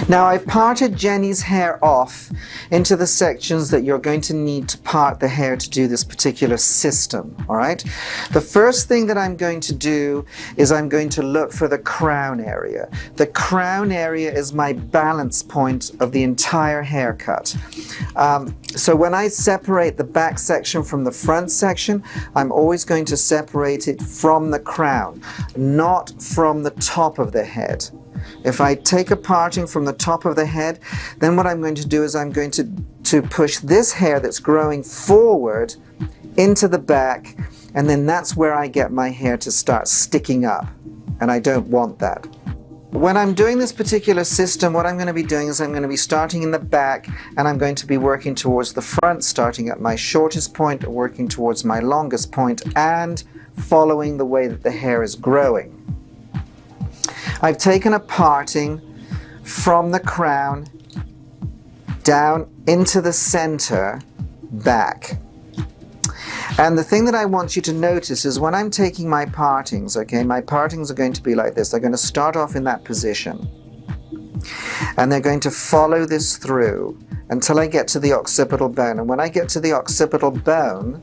Now I've parted Jenny's hair off into the sections that you're going to need to part the hair to do this particular system, all right? The first thing that I'm going to do is I'm going to look for the crown area. The crown area is my balance point of the entire haircut. So when I separate the back section from the front section, I'm always going to separate it from the crown, not from the top of the head. If I take a parting from the top of the head, then what I'm going to do is I'm going to push this hair that's growing forward into the back, and then that's where I get my hair to start sticking up, and I don't want that. When I'm doing this particular system, what I'm going to be doing is I'm going to be starting in the back, and I'm going to be working towards the front, starting at my shortest point, working towards my longest point, and following the way that the hair is growing. I've taken a parting from the crown down into the center back. And the thing that I want you to notice is when I'm taking my partings, okay, my partings are going to be like this. They're going to start off in that position. And they're going to follow this through until I get to the occipital bone. And when I get to the occipital bone,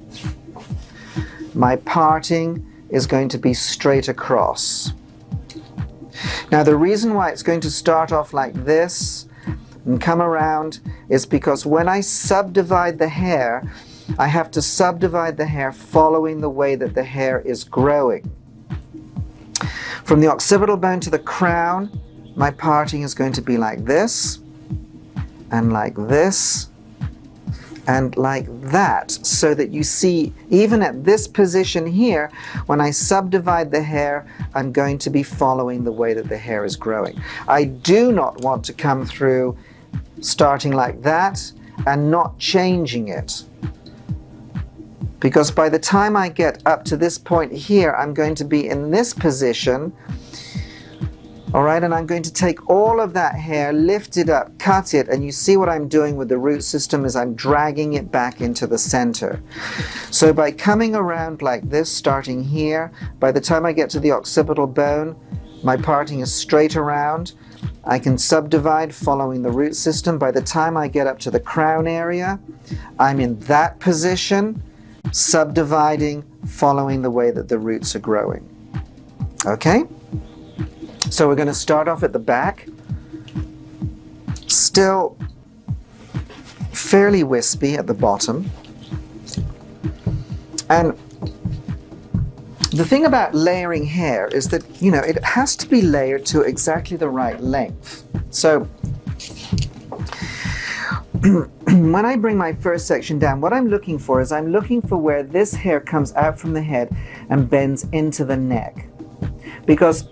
my parting is going to be straight across. Now the reason why it's going to start off like this and come around is because when I subdivide the hair, I have to subdivide the hair following the way that the hair is growing. From the occipital bone to the crown, my parting is going to be like this, and like this, and like that, so that you see, even at this position here, when I subdivide the hair, I'm going to be following the way that the hair is growing. I do not want to come through starting like that and not changing it. Because by the time I get up to this point here, I'm going to be in this position, all right, and I'm going to take all of that hair, lift it up, cut it, and you see what I'm doing with the root system is I'm dragging it back into the center. So by coming around like this, starting here, by the time I get to the occipital bone, my parting is straight around. I can subdivide following the root system. By the time I get up to the crown area, I'm in that position, subdividing following the way that the roots are growing. Okay? So we're going to start off at the back, still fairly wispy at the bottom. And the thing about layering hair is that, you know, it has to be layered to exactly the right length. So when I bring my first section down, what I'm looking for is I'm looking for where this hair comes out from the head and bends into the neck. Because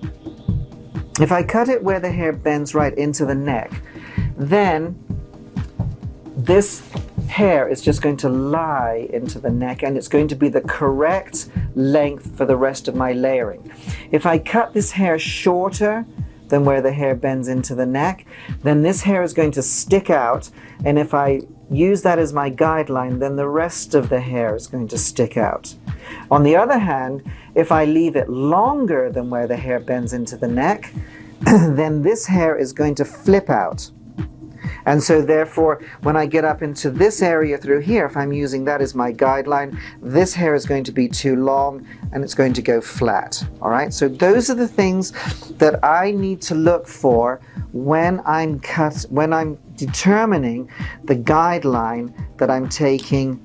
if I cut it where the hair bends right into the neck, then this hair is just going to lie into the neck, and it's going to be the correct length for the rest of my layering. If I cut this hair shorter than where the hair bends into the neck, then this hair is going to stick out, and if I use that as my guideline, then the rest of the hair is going to stick out. On the other hand, if I leave it longer than where the hair bends into the neck, then this hair is going to flip out. And so therefore, when I get up into this area through here, if I'm using that as my guideline, this hair is going to be too long and it's going to go flat. All right, so those are the things that I need to look for when I'm determining the guideline that I'm taking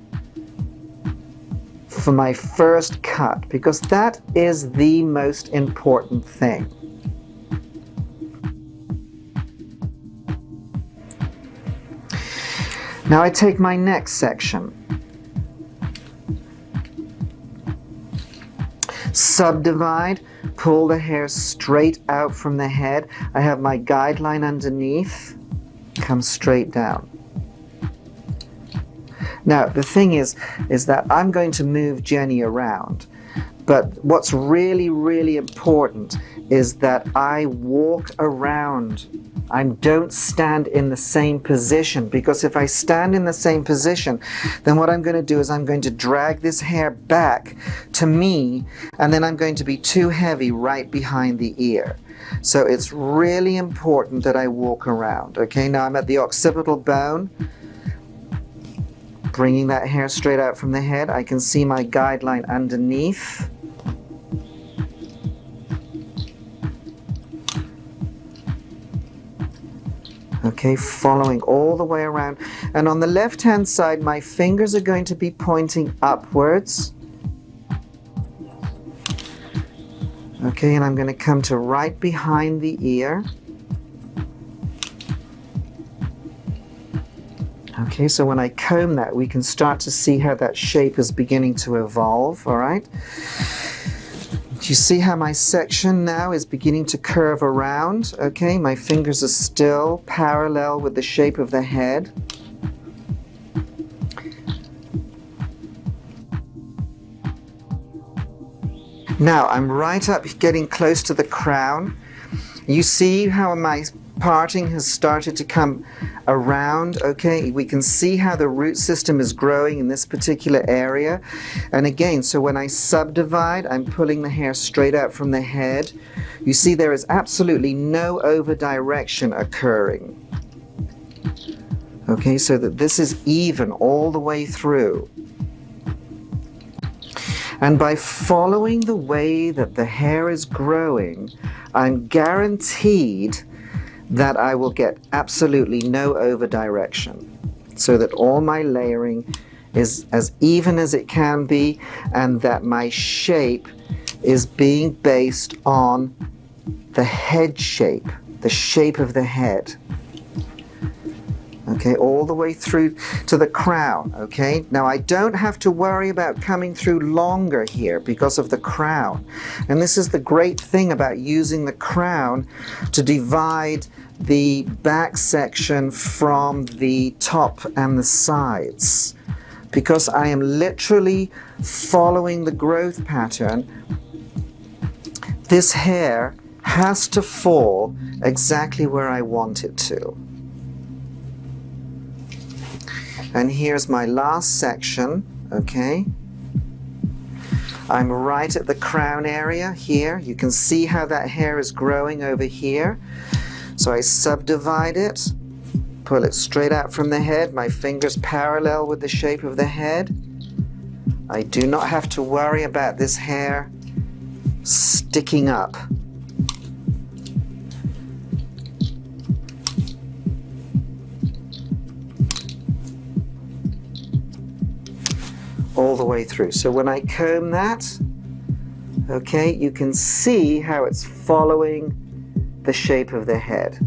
for my first cut, because that is the most important thing. Now I take my next section, subdivide, pull the hair straight out from the head. I have my guideline underneath, come straight down. Now the thing is that I'm going to move Jenny around, but what's really, really important is that I walk around I don't stand in the same position, because if I stand in the same position, then what I'm going to do is I'm going to drag this hair back to me, and then I'm going to be too heavy right behind the ear. So it's really important that I walk around. Okay, now I'm at the occipital bone, bringing that hair straight out from the head. I can see my guideline underneath. Okay, following all the way around. And on the left-hand side, my fingers are going to be pointing upwards. Okay, and I'm going to come to right behind the ear. Okay, so when I comb that, we can start to see how that shape is beginning to evolve, all right? Do you see how my section now is beginning to curve around? Okay, my fingers are still parallel with the shape of the head. Now I'm right up getting close to the crown. You see how my parting has started to come around. Okay, we can see how the root system is growing in this particular area. And again, so when I subdivide, I'm pulling the hair straight out from the head. You see there is absolutely no over direction occurring. Okay, so that this is even all the way through. And by following the way that the hair is growing, I'm guaranteed that I will get absolutely no over direction, so that all my layering is as even as it can be, and that my shape is being based on the head shape, the shape of the head. Okay, all the way through to the crown. Okay, now I don't have to worry about coming through longer here because of the crown. And this is the great thing about using the crown to divide the back section from the top and the sides. Because I am literally following the growth pattern, this hair has to fall exactly where I want it to. And here's my last section, okay? I'm right at the crown area here. You can see how that hair is growing over here. So I subdivide it, pull it straight out from the head, my fingers parallel with the shape of the head. I do not have to worry about this hair sticking up. All the way through. So when I comb that, okay, you can see how it's following the shape of the head.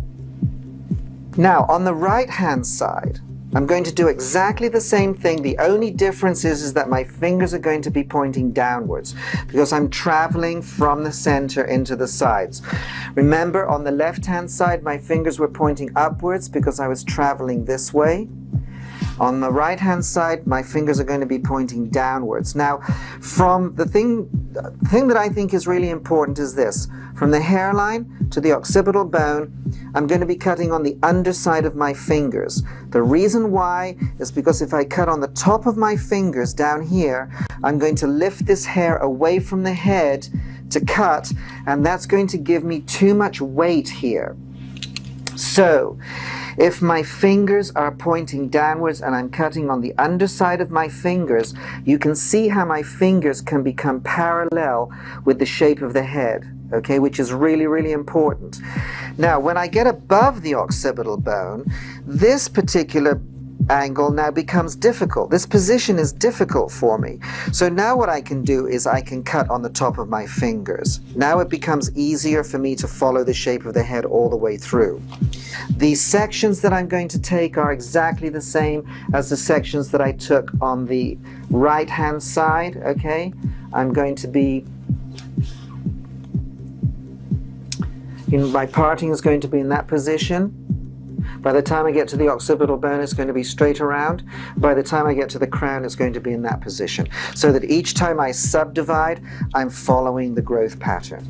Now on the right hand side, I'm going to do exactly the same thing. The only difference is that my fingers are going to be pointing downwards because I'm traveling from the center into the sides. Remember, on the left hand side, my fingers were pointing upwards because I was traveling this way. On the right hand side, my fingers are going to be pointing downwards. Now, from the thing that I think is really important is this. From the hairline to the occipital bone, I'm going to be cutting on the underside of my fingers. The reason why is because if I cut on the top of my fingers down here, I'm going to lift this hair away from the head to cut, and that's going to give me too much weight here. So, if my fingers are pointing downwards and I'm cutting on the underside of my fingers, you can see how my fingers can become parallel with the shape of the head, okay, which is really, really important. Now, when I get above the occipital bone, this particular angle now becomes difficult. This position is difficult for me. So now what I can do is I can cut on the top of my fingers. Now it becomes easier for me to follow the shape of the head all the way through. The sections that I'm going to take are exactly the same as the sections that I took on the right hand side, okay? I'm going to be, my parting is going to be in that position. By the time I get to the occipital bone, it's going to be straight around. By the time I get to the crown, it's going to be in that position. So that each time I subdivide, I'm following the growth pattern.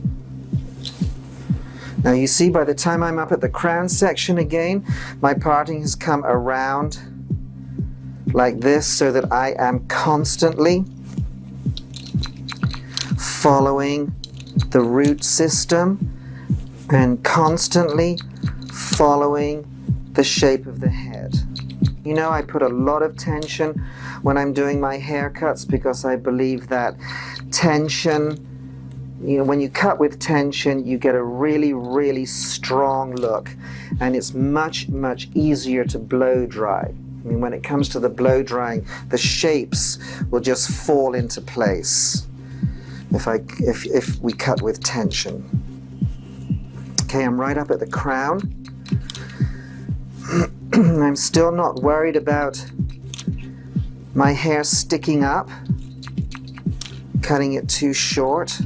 Now you see, by the time I'm up at the crown section again, my parting has come around like this, so that I am constantly following the root system and constantly following the shape of the head. You know, I put a lot of tension when I'm doing my haircuts because I believe that tension, you know, when you cut with tension, you get a really, really strong look, and it's much, much easier to blow dry. I mean, when it comes to the blow drying, the shapes will just fall into place if we cut with tension. Okay, I'm right up at the crown. I'm still not worried about my hair sticking up, cutting it too short.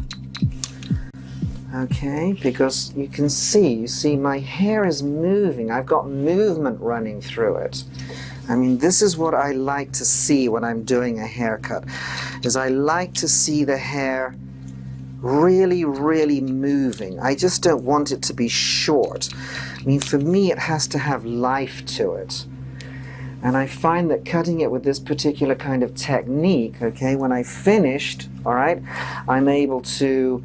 Okay, because you see my hair is moving. I've got movement running through it. I mean, this is what I like to see when I'm doing a haircut, is I like to see the hair really, really moving. I just don't want it to be short. I mean, for me, it has to have life to it. And I find that cutting it with this particular kind of technique, okay, when I finished, all right, I'm able to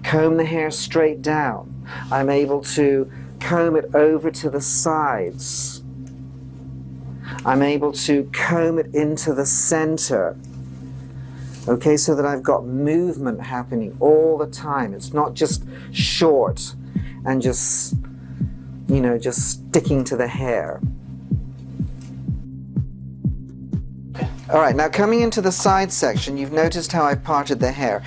comb the hair straight down. I'm able to comb it over to the sides. I'm able to comb it into the center. Okay, so that I've got movement happening all the time. It's not just short and just, you know, just sticking to the hair. All right, now coming into the side section, you've noticed how I parted the hair.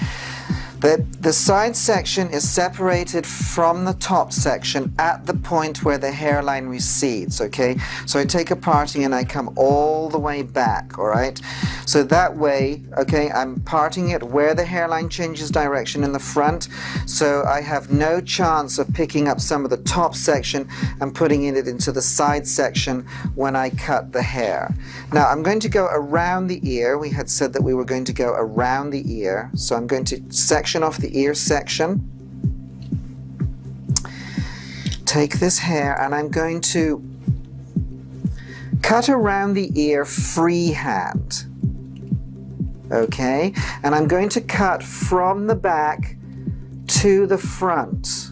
The side section is separated from the top section at the point where the hairline recedes, okay? So I take a parting and I come all the way back, all right? So that way, okay, I'm parting it where the hairline changes direction in the front, so I have no chance of picking up some of the top section and putting it into the side section when I cut the hair. Now I'm going to go around the ear. We had said that we were going to go around the ear, so I'm going to section off the ear section, take this hair, and I'm going to cut around the ear freehand, okay, and I'm going to cut from the back to the front.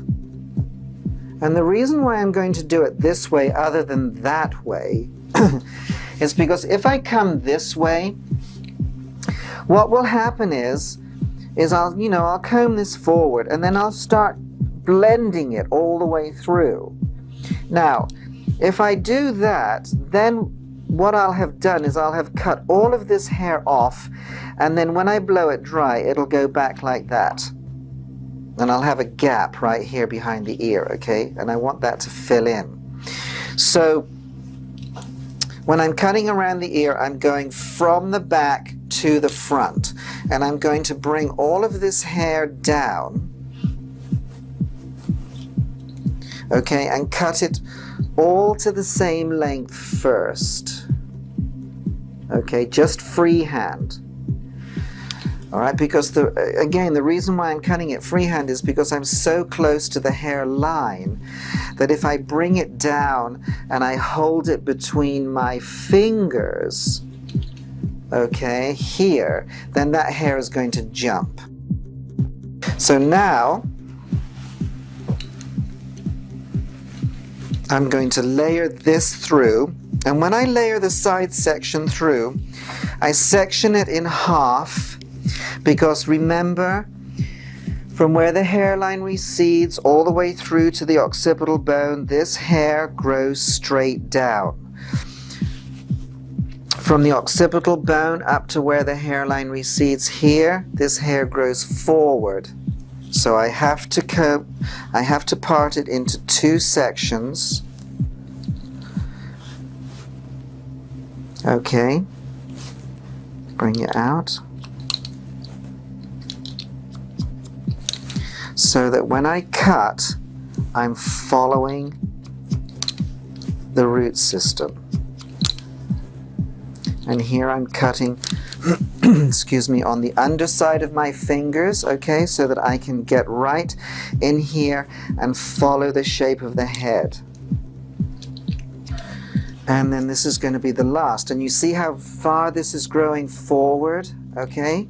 And the reason why I'm going to do it this way other than that way is because if I come this way, what will happen is I'll comb this forward and then I'll start blending it all the way through. Now, if I do that, then what I'll have done is I'll have cut all of this hair off, and then when I blow it dry, it'll go back like that. And I'll have a gap right here behind the ear, okay? And I want that to fill in. So when I'm cutting around the ear, I'm going from the back to the front, and I'm going to bring all of this hair down, okay, and cut it all to the same length first, okay, just freehand. All right, because again, the reason why I'm cutting it freehand is because I'm so close to the hairline that if I bring it down and I hold it between my fingers, okay, here, then that hair is going to jump. So now I'm going to layer this through, and when I layer the side section through, I section it in half, because remember, from where the hairline recedes all the way through to the occipital bone, this hair grows straight down. From the occipital bone up to where the hairline recedes here, this hair grows forward. So I have to part it into two sections. Okay, bring it out. So that when I cut, I'm following the root system. And here I'm cutting, excuse me, on the underside of my fingers, okay, so that I can get right in here and follow the shape of the head. And then this is going to be the last. And you see how far this is growing forward, okay?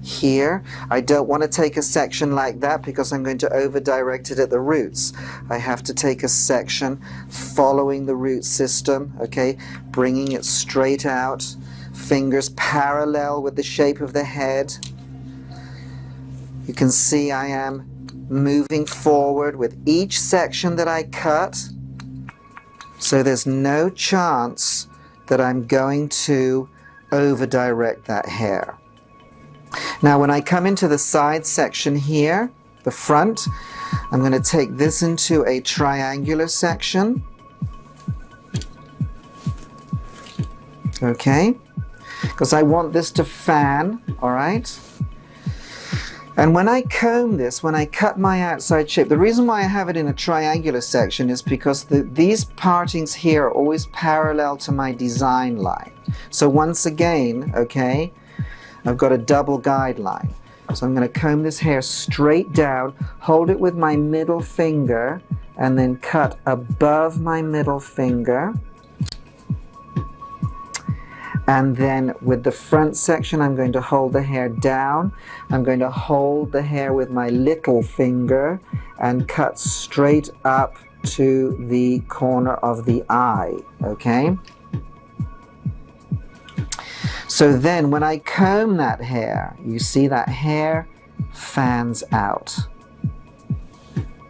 Here, I don't want to take a section like that because I'm going to over direct it at the roots. I have to take a section following the root system, okay, bringing it straight out, fingers parallel with the shape of the head. You can see I am moving forward with each section that I cut, so there's no chance that I'm going to over direct that hair. Now when I come into the side section here, the front, I'm going to take this into a triangular section. Okay, because I want this to fan, all right? And when I comb this, when I cut my outside shape, the reason why I have it in a triangular section is because these partings here are always parallel to my design line. So once again, okay, I've got a double guideline. So I'm going to comb this hair straight down, hold it with my middle finger, and then cut above my middle finger. And then with the front section, I'm going to hold the hair down. I'm going to hold the hair with my little finger and cut straight up to the corner of the eye, okay? So then when I comb that hair, you see that hair fans out.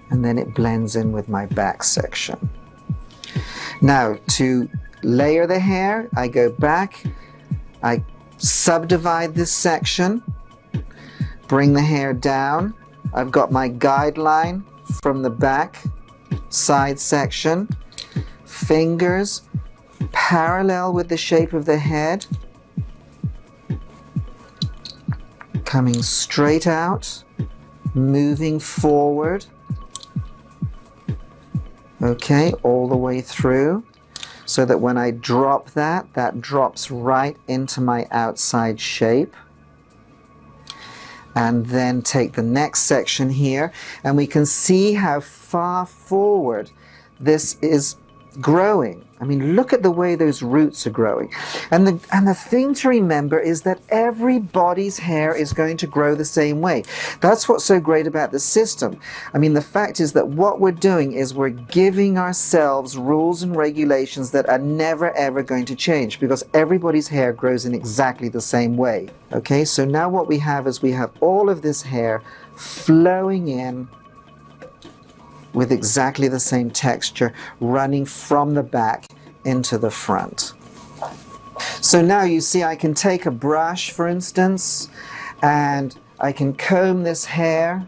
And then it blends in with my back section. Now to layer the hair, I go back, I subdivide this section, bring the hair down. I've got my guideline from the back side section, fingers parallel with the shape of the head, coming straight out, moving forward, okay, all the way through, so that when I drop that, that drops right into my outside shape. And then take the next section here, and we can see how far forward this is growing. I mean, look at the way those roots are growing. And the thing to remember is that everybody's hair is going to grow the same way. That's what's so great about the system. I mean, the fact is that what we're doing is we're giving ourselves rules and regulations that are never ever going to change, because everybody's hair grows in exactly the same way. Okay, so now what we have is we have all of this hair flowing in with exactly the same texture, running from the back into the front. So now you see I can take a brush, for instance, and I can comb this hair,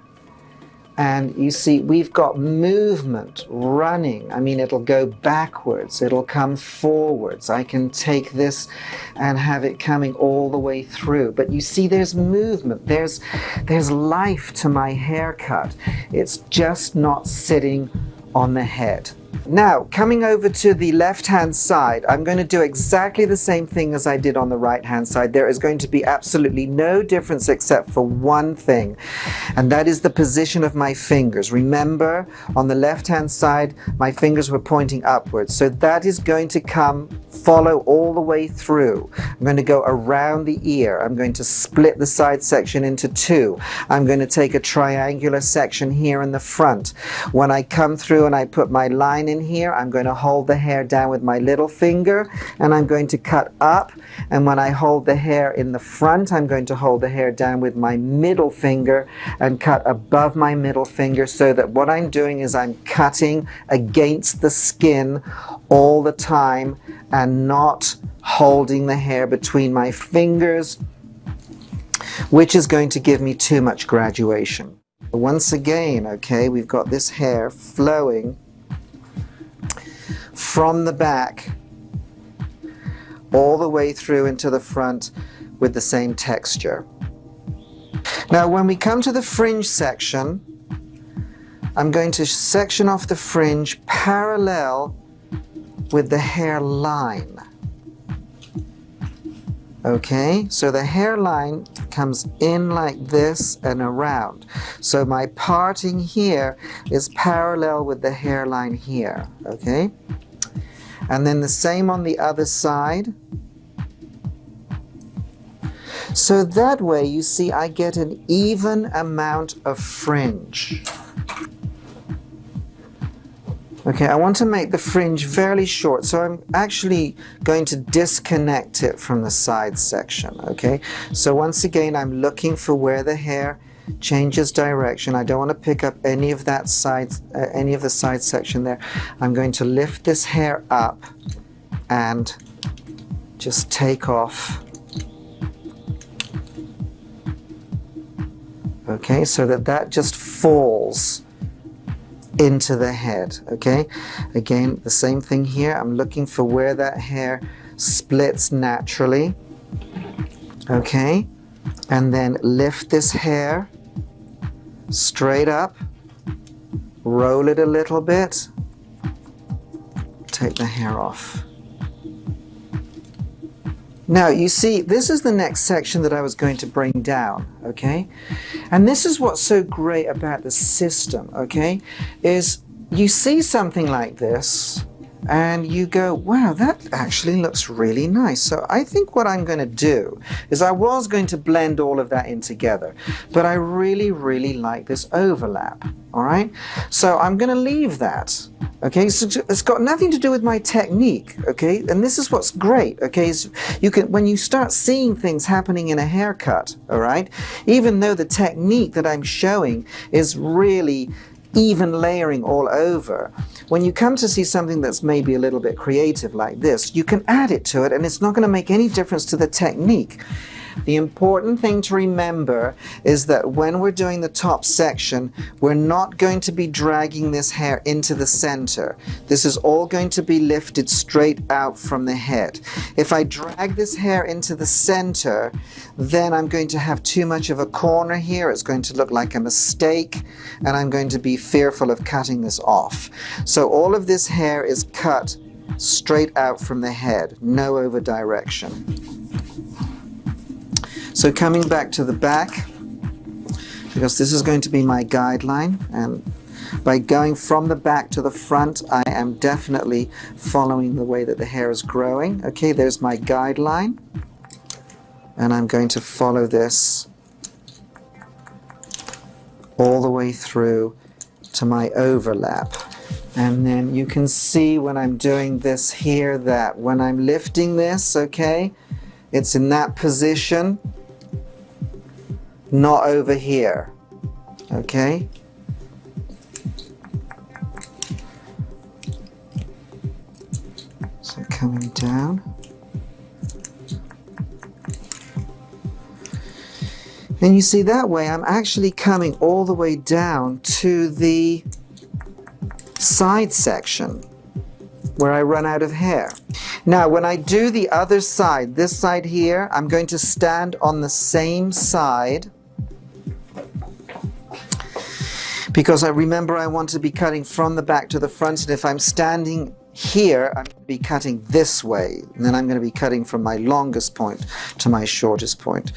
and you see we've got movement running. I mean, it'll go backwards, it'll come forwards. I can take this and have it coming all the way through. But you see there's movement, there's life to my haircut. It's just not sitting on the head. Now, coming over to the left-hand side, I'm going to do exactly the same thing as I did on the right-hand side. There is going to be absolutely no difference except for one thing, and that is the position of my fingers. Remember, on the left-hand side, my fingers were pointing upwards, so that is going to follow all the way through. I'm going to go around the ear. I'm going to split the side section into two. I'm going to take a triangular section here in the front. When I come through and I put my line in here, I'm going to hold the hair down with my little finger, and I'm going to cut up. And when I hold the hair in the front, I'm going to hold the hair down with my middle finger and cut above my middle finger, so that what I'm doing is I'm cutting against the skin all the time and not holding the hair between my fingers, which is going to give me too much graduation. Once again, okay, we've got this hair flowing from the back all the way through into the front with the same texture. Now when we come to the fringe section, I'm going to section off the fringe parallel with the hairline. Okay, so the hairline comes in like this and around. So my parting here is parallel with the hairline here, okay? And then the same on the other side. So that way, you see, I get an even amount of fringe. Okay, I want to make the fringe fairly short, so I'm actually going to disconnect it from the side section, okay? So once again, I'm looking for where the hair changes direction. I don't want to pick up any of that side, any of the side section there. I'm going to lift this hair up and just take off. Okay, so that just falls into the head, okay? Again, the same thing here. I'm looking for where that hair splits naturally, okay? And then lift this hair straight up, roll it a little bit, take the hair off. Now, you see, this is the next section that I was going to bring down, okay? And this is what's so great about the system, okay? Is you see something like this and you go, wow, that actually looks really nice. So I think what I'm going to do is I was going to blend all of that in together, but I really, really like this overlap, all right? So I'm going to leave that. Okay, so it's got nothing to do with my technique, okay? And this is what's great, okay? Is you can, when you start seeing things happening in a haircut, all right? Even though the technique that I'm showing is really even layering all over, when you come to see something that's maybe a little bit creative like this, you can add it to it and it's not going to make any difference to the technique. The important thing to remember is that when we're doing the top section, we're not going to be dragging this hair into the center. This is all going to be lifted straight out from the head. If I drag this hair into the center, then I'm going to have too much of a corner here. It's going to look like a mistake, and I'm going to be fearful of cutting this off. So all of this hair is cut straight out from the head, no over direction. So coming back to the back, because this is going to be my guideline, and by going from the back to the front, I am definitely following the way that the hair is growing. Okay, there's my guideline, and I'm going to follow this all the way through to my overlap. And then you can see when I'm doing this here that when I'm lifting this, okay, it's in that position, not over here, okay? So coming down. And you see that way I'm actually coming all the way down to the side section where I run out of hair. Now when I do the other side, this side here, I'm going to stand on the same side, because I remember I want to be cutting from the back to the front, and if I'm standing here, I'm going to be cutting this way, and then I'm going to be cutting from my longest point to my shortest point.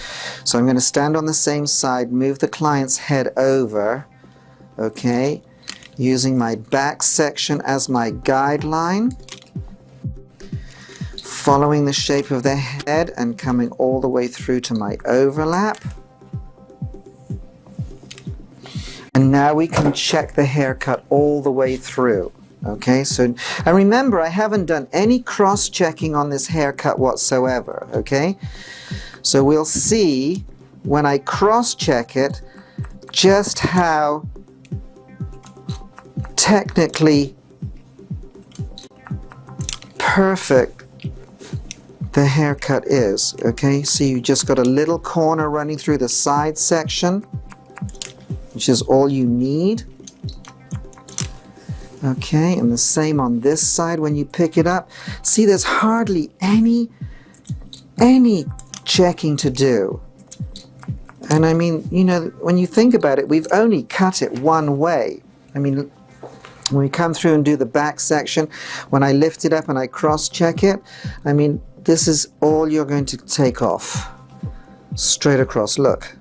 So I'm going to stand on the same side, move the client's head over, okay, using my back section as my guideline, following the shape of the head and coming all the way through to my overlap. And now we can check the haircut all the way through. Okay, so, and remember, I haven't done any cross-checking on this haircut whatsoever, okay? So we'll see when I cross-check it just how technically perfect the haircut is, okay? So you just got a little corner running through the side section, which is all you need. Okay, and the same on this side when you pick it up. See, there's hardly any checking to do. And I mean, you know, when you think about it, we've only cut it one way. I mean, when we come through and do the back section, when I lift it up and I cross-check it, I mean, this is all you're going to take off. Straight across, look.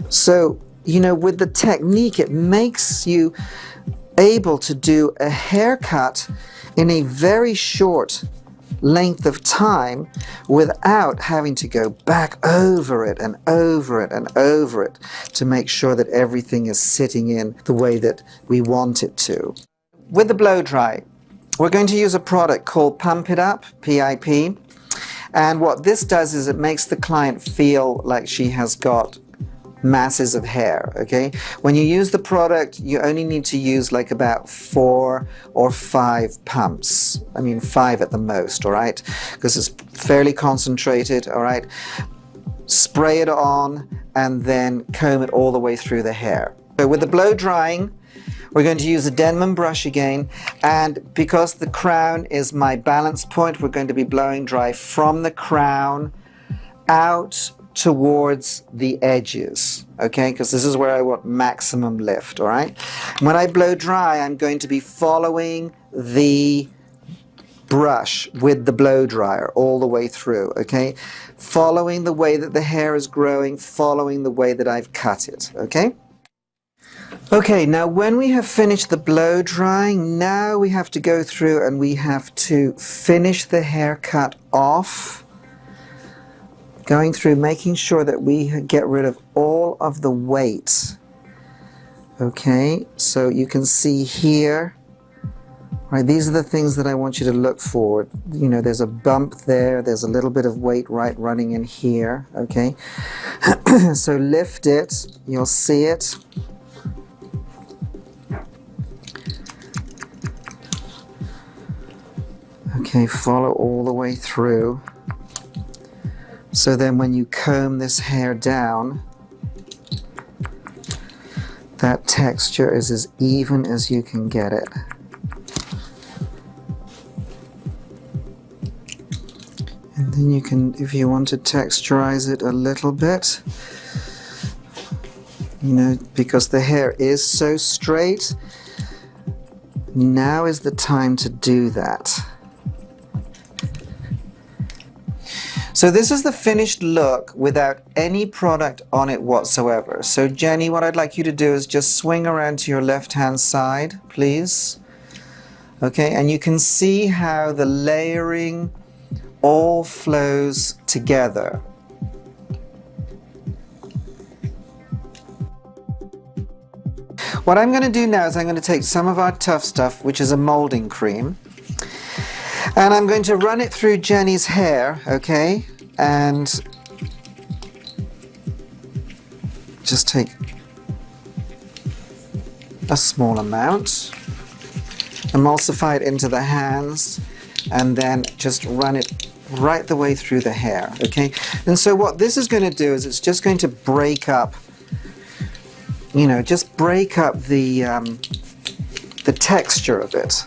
So, you know, with the technique, it makes you able to do a haircut in a very short length of time without having to go back over it and over it and over it to make sure that everything is sitting in the way that we want it to. With the blow dry, we're going to use a product called Pump It Up, PIP, and what this does is it makes the client feel like she has got masses of hair, okay? When you use the product, you only need to use like about 4 or 5 pumps. I mean 5 at the most, all right? Because it's fairly concentrated, all right? Spray it on and then comb it all the way through the hair. So with the blow drying, we're going to use a Denman brush again, and because the crown is my balance point, we're going to be blowing dry from the crown out towards the edges, okay, because this is where I want maximum lift, all right? When I blow dry, I'm going to be following the brush with the blow dryer all the way through, okay? Following the way that the hair is growing, following the way that I've cut it, okay? Okay, now when we have finished the blow drying, now we have to go through and we have to finish the haircut off. Going through, making sure that we get rid of all of the weight. Okay, so you can see here, right, these are the things that I want you to look for. You know, there's a bump there, there's a little bit of weight right running in here, okay? So lift it, you'll see it. Okay, follow all the way through. So then when you comb this hair down, that texture is as even as you can get it. And then you can, if you want to texturize it a little bit, you know, because the hair is so straight, now is the time to do that. So this is the finished look without any product on it whatsoever. So Jenny, what I'd like you to do is just swing around to your left-hand side, please. Okay, and you can see how the layering all flows together. What I'm going to do now is I'm going to take some of our tough stuff, which is a molding cream, and I'm going to run it through Jenny's hair, okay? And just take a small amount, emulsify it into the hands, and then just run it right the way through the hair, okay? And so what this is going to do is it's just going to break up, you know, just break up the texture of it.